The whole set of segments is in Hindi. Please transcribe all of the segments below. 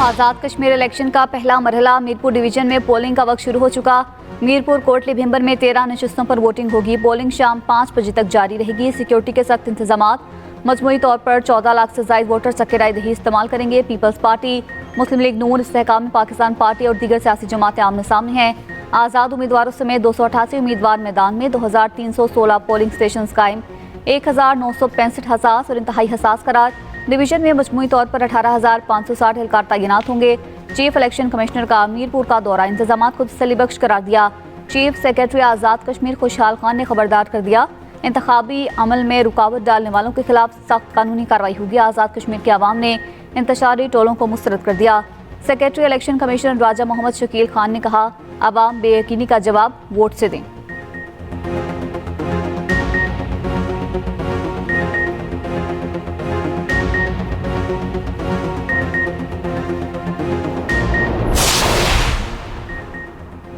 आज़ाद कश्मीर इलेक्शन का पहला मरहला मीरपुर डिवीजन में पोलिंग का वक्त शुरू हो चुका। मीरपुर कोटली भिंबर में 13 नशिस्तों पर वोटिंग होगी। पोलिंग शाम 5 बजे तक जारी रहेगी। सिक्योरिटी के सख्त इंतजामात। मजमूई तौर पर 14 लाख से ज्यादा वोटर सक्के राय दही इस्तेमाल करेंगे। पीपल्स पार्टी, मुस्लिम लीग नून, इस्तेहकाम पाकिस्तान पार्टी और दीगर सियासी जमातें आमने सामने हैं। आज़ाद उम्मीदवारों समेत 288 उम्मीदवार मैदान में। 2316 पोलिंग स्टेशन कायम, 1965 हसास और इंतहाई हसास करार। डिवीजन में मजमूई तौर पर 18,560 एहलकार तैनात होंगे। चीफ इलेक्शन कमिश्नर का मीरपुर का दौरा इंतजामात को तसल्ली बख्श करार दिया। चीफ सेक्रेटरी आज़ाद कश्मीर खुशहाल खान ने खबरदार कर दिया, इंतखाबी अमल में रुकावट डालने वालों के खिलाफ सख्त कानूनी कार्रवाई होगी। आज़ाद कश्मीर के अवाम ने इंतशारी टोलों को मुस्तरद कर दिया। सेक्रेटरी इलेक्शन कमिश्नर राजा मोहम्मद शकील खान ने कहा, अवाम बेयकीनी का जवाब वोट से दें।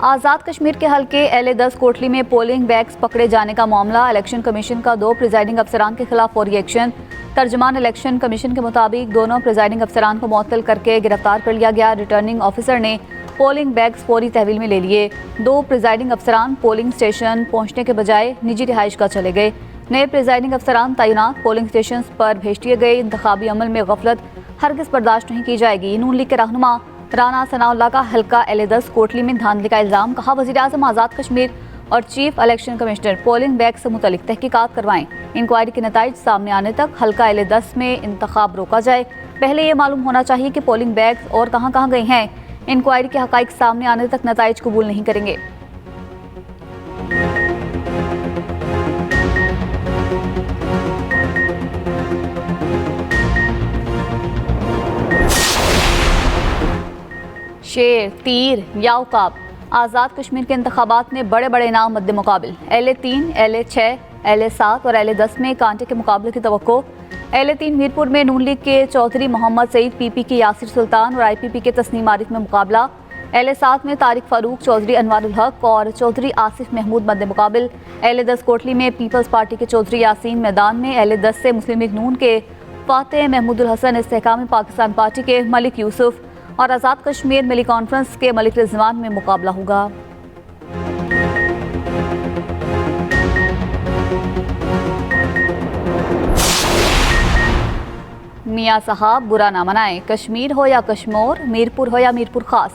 आज़ाद कश्मीर के हल्के LA-10 कोटली में पोलिंग बैग्स पकड़े जाने का मामला। इलेक्शन कमीशन का 2 प्रिजाइडिंग अफसरान के खिलाफ फौरी एक्शन। तर्जमान इलेक्शन कमीशन के मुताबिक दोनों प्रिजाइडिंग अफसरान को मुअत्तल करके गिरफ्तार कर लिया गया। रिटर्निंग ऑफिसर ने पोलिंग बैग्स फौरी तहवील में ले लिए। 2 प्रिजाइडिंग अफसरान पोलिंग स्टेशन पहुंचने के बजाय निजी रिहाइश का चले गए। नए प्रिजाइडिंग अफसरान तैनात पोलिंग स्टेशन पर भेज दिए गए। इंतखाबी अमल में गफलत हरगिज़ बर्दाश्त नहीं की जाएगी। नून लीग के रहनुमा राना सनाउल्लाह का हल्का LA-10 कोटली में धांधली का इल्जाम। कहा, वज़ीर-ए-आज़म आज़ाद कश्मीर और chief election commissioner polling bag से मुतल्लिक तहकीकात करवाएं। इंक्वायरी के नताइज सामने आने तक हल्का LA-10 में इंतखाब रोका जाए। पहले ये मालूम होना चाहिए कि पोलिंग बैग्स और कहां कहां गए हैं। इंक्वायरी के हकाइक सामने आने तक नताइज कबूल नहीं करेंगे। शेर, तीर या उकाब, आज़ाद कश्मीर के इंतखाबात में बड़े बड़े नाम मद्दे मुकाबिल। LA-3, LA-6, LA-7 और LA-10 में कांटे के मुकाबले की तवक्को। LA-3 मीरपुर में नून लीग के चौधरी मोहम्मद सईद, PP के यासिर सुल्तान और IPP के तस्नीम आरिफ में मुकाबला। LA-7 में तारिक फारूक, चौधरी अनवारुल हक और चौधरी आसिफ महमूद मद्दे मुकाबिल। LA-10 कोटली में पीपल्स पार्टी के चौधरी यासीन मैदान में। LA-10 से मुस्लिम लीग नून के फातेह महमूदुल हसन, इस्तेहकाम पाकिस्तान पार्टी के मलिक यूसुफ और आज़ाद कश्मीर मिली कॉन्फ्रेंस के मलिक रिजवान में मुकाबला होगा। मियाँ साहब बुरा ना मनाएं, कश्मीर हो या कश्मोर, मीरपुर हो या मीरपुर खास,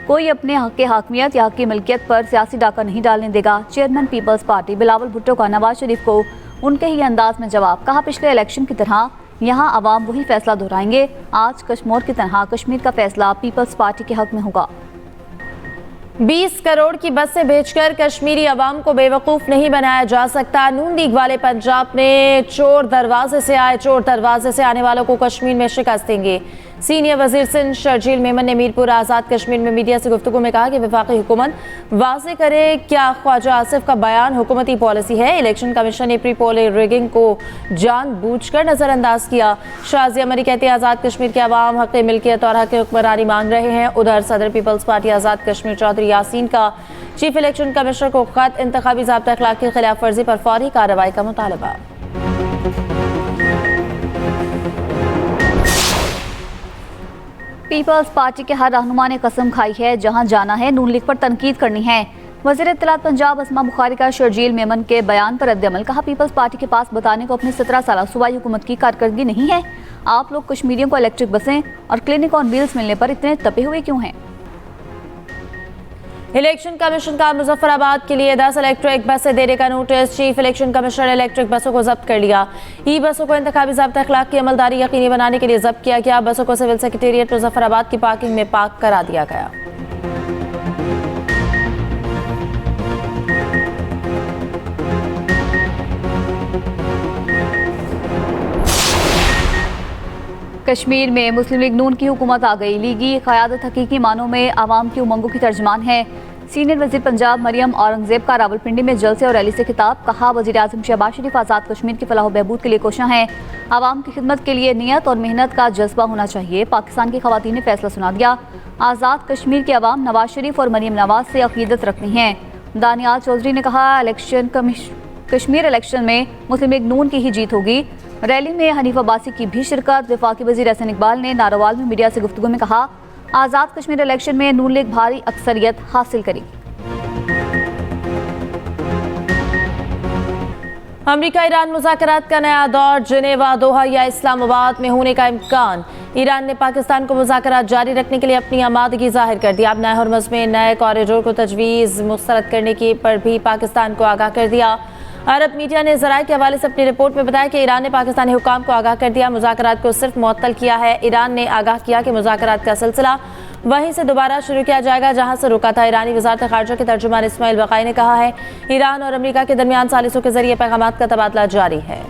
कोई अपने हक के हाकमियत या हक की मिल्कियत पर सियासी डाका नहीं डालने देगा। Chairman peoples party Bilawal Bhutto का नवाज शरीफ को उनके ही अंदाज में जवाब। कहा, पिछले इलेक्शन की तरह यहाँ अवाम वही फैसला दोहराएंगे। आज कश्मीर की तरह कश्मीर का फैसला पीपल्स पार्टी के हक में होगा। 20 करोड़ की बसें भेजकर कश्मीरी अवाम को बेवकूफ़ नहीं बनाया जा सकता। नून लीग वाले पंजाब में चोर दरवाजे से आए, चोर दरवाजे से आने वालों को कश्मीर में शिकस्त देंगे। सीनियर वजीर सिंध शर्जील मेमन ने मीरपुर आज़ाद कश्मीर में मीडिया से गुफ्तगू में कहा कि वफाकी हुकूमत वाज़ेह करे क्या ख्वाजा आसिफ का बयान हुकूमती पॉलिसी है। इलेक्शन कमीशन ने प्री पोल रिगिंग को जानबूझकर नज़रअंदाज किया। शाजिया मरी कहते हैं, आज़ाद कश्मीर के अवाम हक़ मिल्कियत और हक़ हुक्मरानी मांग रहे हैं। उधर सदर पीपल्स पार्टी आज़ाद कश्मीर चौधरी यासीन का चीफ इलेक्शन कमिश्नर को खत, इंतखाबी ज़ाब्ता अखलाक की खिलाफ वर्जी पर फौरी कार्रवाई का मुतालबा। पीपल्स पार्टी के हर रहनुमा ने कसम खाई है, जहां जाना है नून लीग पर तनकीद करनी है। वज़ीर इत्तलात पंजाब अस्मा बुखारी का शर्जील मेमन के बयान पर रद्द-ए-अमल। कहा, पीपल्स पार्टी के पास बताने को अपनी 17 साल सूबाई हुकूमत की कारकर्दगी नहीं है। आप लोग कश्मीरियों को इलेक्ट्रिक बसें और क्लिनिक ऑन व्हील्स मिलने पर इतने तपे हुए क्यों हैं? इलेक्शन कमीशन का मुजफ्फराबाद के लिए 10 इलेक्ट्रिक बसें देने का नोटिस। चीफ इलेक्शन कमिश्नर ने इलेक्ट्रिक बसों को जब्त कर लिया। ई बसों को इंतखाबी ज़ाब्ता अखलाक की अमलदारी यकीनी बनाने के लिए जब्त किया गया। बसों को सिविल सेक्रेटेरिएट मुजफ्फराबाद की पार्किंग में पार्क करा दिया गया। कश्मीर में मुस्लिम लीग नून की हुकूमत आ गई। लीगी क़यादत हकीकी मानों में आवाम की उमंगों की तर्जमान है। सीनियर वज़ीर पंजाब मरियम औरंगजेब का रावलपिंडी में जलसे और रैली से खिताब। कहा, वज़ीर-ए-आज़म शहबाज शरीफ आज़ाद कश्मीर की फलाह बहबूद के लिए कोशिश हैं। आवाम की खिदमत के लिए नियत और मेहनत का जज्बा होना चाहिए। पाकिस्तान की ख़वातीन ने फैसला सुना दिया। आज़ाद कश्मीर के अवाम नवाज शरीफ और मरियम नवाज से अकीदत रखनी है। दानियाल चौधरी ने कहा, कश्मीर इलेक्शन में मुस्लिम लीग नून की ही जीत होगी। रैली में हनीफ अब्बासी की भी शिरकत। वफाकी वज़ीर एहसन इकबाल ने नारोवाल में मीडिया से गुफ्तगू में कहा, आज़ाद कश्मीर इलेक्शन में नून लीग भारी अक्सरियत हासिल करेगी। अमेरिका ईरान मुज़ाकरात का नया दौर, जिनेवा, दोहा या इस्लामाबाद में होने का इम्कान। ईरान ने पाकिस्तान को मुज़ाकरात जारी रखने के लिए अपनी आमादगी जाहिर कर दी। अब नए हरमज़ में नए कॉरिडोर को तजवीज़ मुस्तरद करने की पर भी पाकिस्तान को आगाह कर दिया। अरब मीडिया ने ज़राए के हवाले से अपनी रिपोर्ट में बताया कि ईरान ने पाकिस्तानी हुकाम को आगाह कर दिया, मुज़ाकरात को सिर्फ मुअत्तल किया है। ईरान ने आगाह किया कि मुज़ाकरात का सिलसिला वहीं से दोबारा शुरू किया जाएगा जहां से रुका था। ईरानी वज़ारत ख़ारजा के तर्जुमान इस्माइल बक़ाई ने कहा है, ईरान और अमेरिका के दरमियान सालिसों के जरिए पैगामात का तबादला जारी है।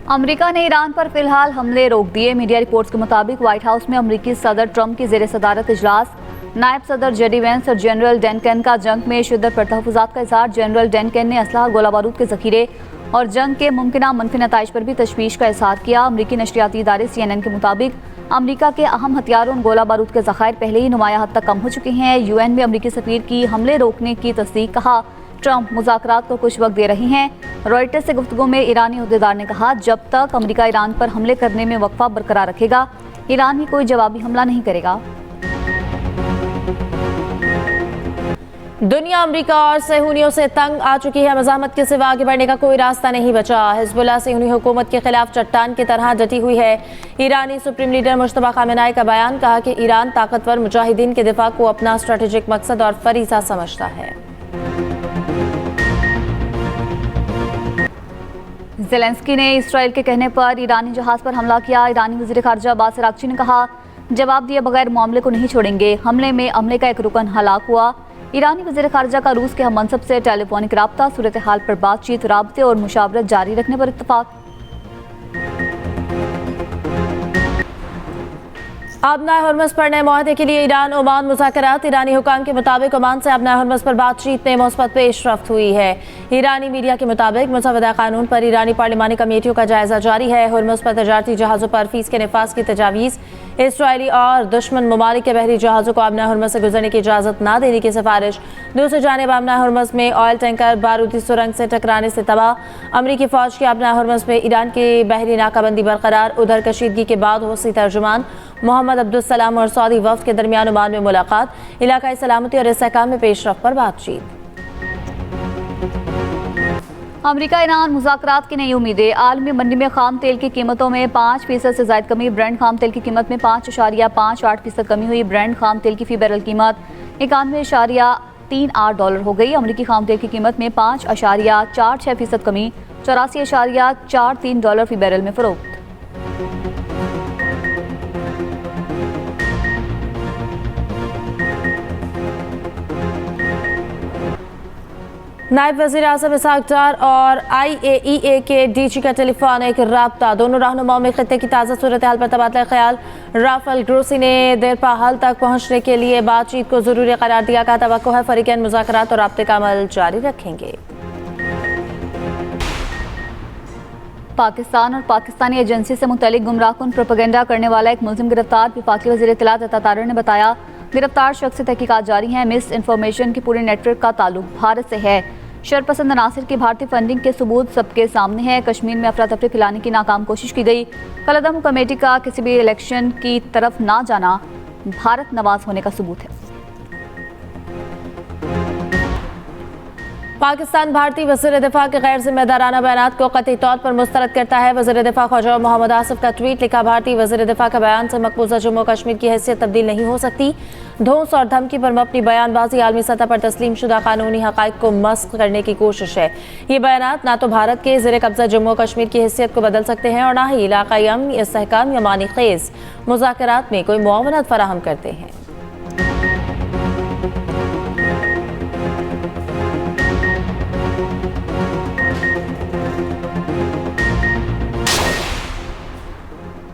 अमेरिका ने ईरान पर फिलहाल हमले रोक दिए। मीडिया रिपोर्ट्स के मुताबिक व्हाइट हाउस में अमेरिकी सदर ट्रंप की ज़ेर सदारत इजलास, नायब सदर जेडी वेंस और जनरल डनकन का जंग में शिद्दत पर तहफ़्फ़ुज़ात का इज़हार। जनरल डनकन ने असलहा, गोला बारूद के ज़ख़ीरे और जंग के मुमकिना मनफी नताइज पर भी तशवीश का इज़हार किया। अमरीकी नशरियाती इदारे CNN के मुताबिक अमेरिका के अहम हथियारों और गोला बारूद के ज़खायर पहले ही नुमाया हद तक कम हो चुके हैं। UN में अमरीकी सफ़ीर की हमले रोकने की तस्दीक, कहा ट्रंप मुज़ाकरात को कुछ वक्त दे रही हैं। रॉयटर्स से गुफ्तगू में ईरानी अहदेदार ने कहा, जब तक अमेरिका ईरान पर हमले करने में वक़्फ़ा बरकरार रखेगा, ईरान भी कोई जवाबी हमला नहीं करेगा। दुनिया अमेरिका और सहूनियों से तंग आ चुकी है। मज़ाहमत के सिवा आगे बढ़ने का कोई रास्ता नहीं बचा। हिज़्बुल्लाह सहूनी हुकूमत के खिलाफ चट्टान की तरह डटी हुई है। ईरानी सुप्रीम लीडर मुश्तबा खामेनेई का बयान, कहा कि ईरान ताकतवर मुजाहिदीन के दिफा को अपना स्ट्रेटेजिक मकसद और फरीज़ा समझता है। ज़ेलेंस्की ने इसराइल के कहने पर ईरानी जहाज़ पर हमला किया। ईरानी वज़ीर ख़ारजा अब्बास अराग़ची ने कहा, जवाब दिए बगैर मामले को नहीं छोड़ेंगे। हमले में अमले का एक रुकन हलाक हुआ। ईरानी वज़ीर ख़ारजा का रूस के हम मनसब से टेलीफोनिक राब्ता, सूरत हाल पर बातचीत, राब्ते और मुशावरत जारी रखने पर इत्तफ़ाक़। अब नए हरमज़ पर नए मुआहदे के लिए ईरान ओमान मुज़ाकरात। ईरानी हुकाम के मुताबिक ओमान से अब नए हरमज़ पर बातचीत में मुस्बत पेशरफ्त हुई है। ईरानी मीडिया के मुताबिक मुसवदा कानून पर ईरानी पार्लिमानी कमेटियों का जायजा जारी है। हरमज़ पर तजारती जहाज़ों पर फीस के नफाज की तजावीज़, इसराइली और दुश्मन ममालिक के बहरी जहाज़ों को अब नए हरमज़ से गुजरने की इजाज़त न देने की सिफारिश। दूसरी जानिब अब नए हरमज़ में ऑयल टैंकर बारूदी सुरंग से टकराने से तबाह। अमरीकी फ़ौज की अब नए हरमज़ में ईरान की बहरी नाकाबंदी बरकरार। उधर कशीदगी के बाद हौसी तर्जुमान मोहम्मद अब्दुल सलाम और सऊदी वफ़द के दरमियान ओमान में मुलाकात। इलाकाई सलामती और इस्तेहकाम में पेशरफ्त पर बातचीत। अमेरिका ईरान मुज़ाकरात की नई उम्मीदें। आलमी मंडी में खाम तेल की कीमतों में 5% से ज़ायद कमी। ब्रेंड खाम तेल की कीमत में 5.58% कमी हुई। ब्रेंड खाम तेल की फ़ी बैरल कीमत $91.38 हो गई। अमरीकी खाम तेल की कीमत में 5.46% कमी, $84.43 फ़ी बैरल में फ़रोख्त। नायब वज़ीर आज़म इसहाक़ डार और IAEA के DG का टेलीफोनिक राब्ता। दोनों रहनुमाओं में खित्ते की ताज़ा सूरत हाल पर तबादला ख्याल। राफेल ग्रोसी ने देरपा हल तक पहुँचने के लिए बातचीत को ज़रूरी करार दिया। कहा, तवक्को है फ़रीक़ैन मुज़ाकरात और राब्ते का अमल जारी रखेंगे। पाकिस्तान और पाकिस्तानी एजेंसी से मुतल्लिक गुमराहकुन प्रोपेगेंडा करने वाला एक मुल्ज़िम गिरफ्तार। वफाकी वज़ीर इत्तलात अता तारर ने बताया, गिरफ्तार शख्स से तहकीकात जारी है। मिस इन्फॉर्मेशन की पूरे नेटवर्क का ताल्लुक भारत से है। शरपसंद अनासिर की भारतीय फंडिंग के सबूत सबके सामने है। कश्मीर में अफरा तफरी फैलाने की नाकाम कोशिश की गई। कलअदम कमेटी का किसी भी इलेक्शन की तरफ ना जाना भारत नवाज होने का सबूत है। पाकिस्तान भारतीय वज़ीर दिफा के गैर जिम्मेदाराना बयान को कतई तौर पर मुस्तरद करता है। वज़ीर दिफा ख्वाजा मोहम्मद आसिफ का ट्वीट, लिखा, भारतीय वज़ीर दिफा का बयान से मकबूजा जम्मू कश्मीर की हैसियत तब्दील नहीं हो सकती। धौंस और धमकी पर मबनी बयानबाजी आलमी सतह पर तस्लीम शुदा कानूनी हक़ाइक़ को मस्ख़ करने की कोशिश है। ये बयान ना तो भारत के ज़ेर कब्ज़ा जम्मू कश्मीर की हैसियत को बदल सकते हैं और ना ही इलाक़ाई अमन, इस्तेहकाम या मानी ख़ेज़ मुज़ाकरात में कोई मुआवनत फ़राहम करते हैं।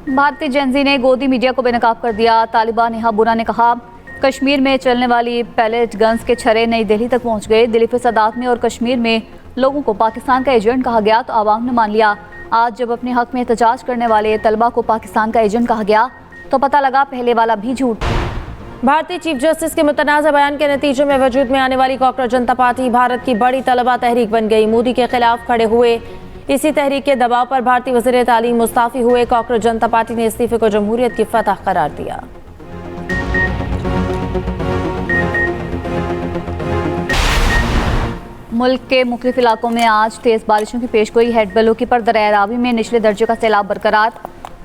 भारतीय जेंजी ने गोदी मीडिया को बेनकाब कर दिया। तालिबान नेहा बुरा ने कहा, कश्मीर में चलने वाली पैलेट गन्स के छर्रे नई दिल्ली तक पहुंच गए। दिल्ली फसादात में और कश्मीर में लोगों को पाकिस्तान का एजेंट कहा गया तो आवाम ने मान लिया। आज जब अपने हक में एहतजाज करने वाले तलबा को पाकिस्तान का एजेंट कहा गया तो पता लगा पहले वाला भी झूठ। भारतीय चीफ जस्टिस के मुतनाज़ा बयान के नतीजे में वजूद में आने वाली कॉकरोच जनता पार्टी भारत की बड़ी तलबा तहरीक बन गई। मोदी के खिलाफ खड़े हुए इसी तहरीक के दबाव पर भारतीय वज़ीर तालीम मुस्ताफ़ी हुए। कांग्रेस जनता पार्टी ने इस्तीफे को जमहूरियत की फतह करार दिया। मुल्क के मुख्तलिफ इलाकों में आज तेज़ बारिशों की पेशगोई। हेड बलूकी पर दरिया रावी में निचले दर्जे का सैलाब बरकरार।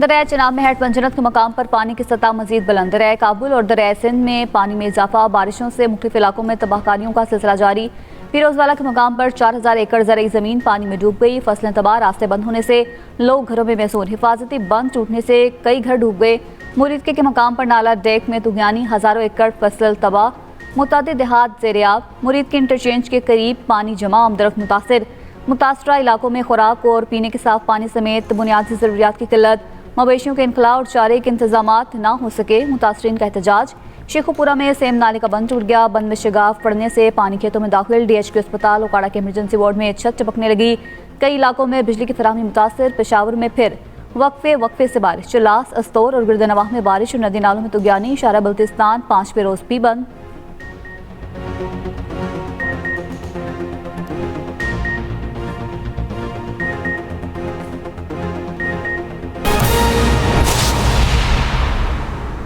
दरिया चनाब में हेड पंजरत के मकाम पर पानी की सतह मजीद बुलंद। दरिया काबुल और दरिया सिंध में पानी में इजाफा। बारिशों से मुख्तलिफ इलाकों में तबाहकारियों का सिलसिला जारी। फिरोजवाला के मकाम पर 4000 एकड़ ज़रई ज़मीन पानी में डूब गई। फसलें तबाह। रास्ते बंद होने से लोग घरों में महसूर। हिफाजती बंद टूटने से कई घर डूब गए। मुरीदके के मकाम पर नाला डेक में तुगयानी। हज़ारों एकड़ फसल तबाह। मुतादिद देहात ज़ेरियाब। मुरीद के इंटरचेंज के करीब पानी जमा। आमदरख्त मुतासर। मुतासरा इलाकों में खुराक और पीने के साफ पानी समेत बुनियादी ज़रूरियात की किल्लत। मवेशियों के इनखला और चारे के इंतजामात ना हो सके। मुतासरीन का एहतजाज। शेखुपुरा में सेम नाले का बंद टूट गया। बंद में शिगाफ पड़ने से पानी खेतों में दाखिल। DHQ अस्पताल ओकाड़ा के इमरजेंसी वार्ड में छत टपकने लगी। कई इलाकों में बिजली की फराहमी मुतासर। पेशावर में फिर वक्फे से बारिश। चिल्लास, अस्तौर और गिरदनवाह में बारिश और नदी नालों में तुगयानी। शारा बल्तिस्तान 5वें रोज भी बंद।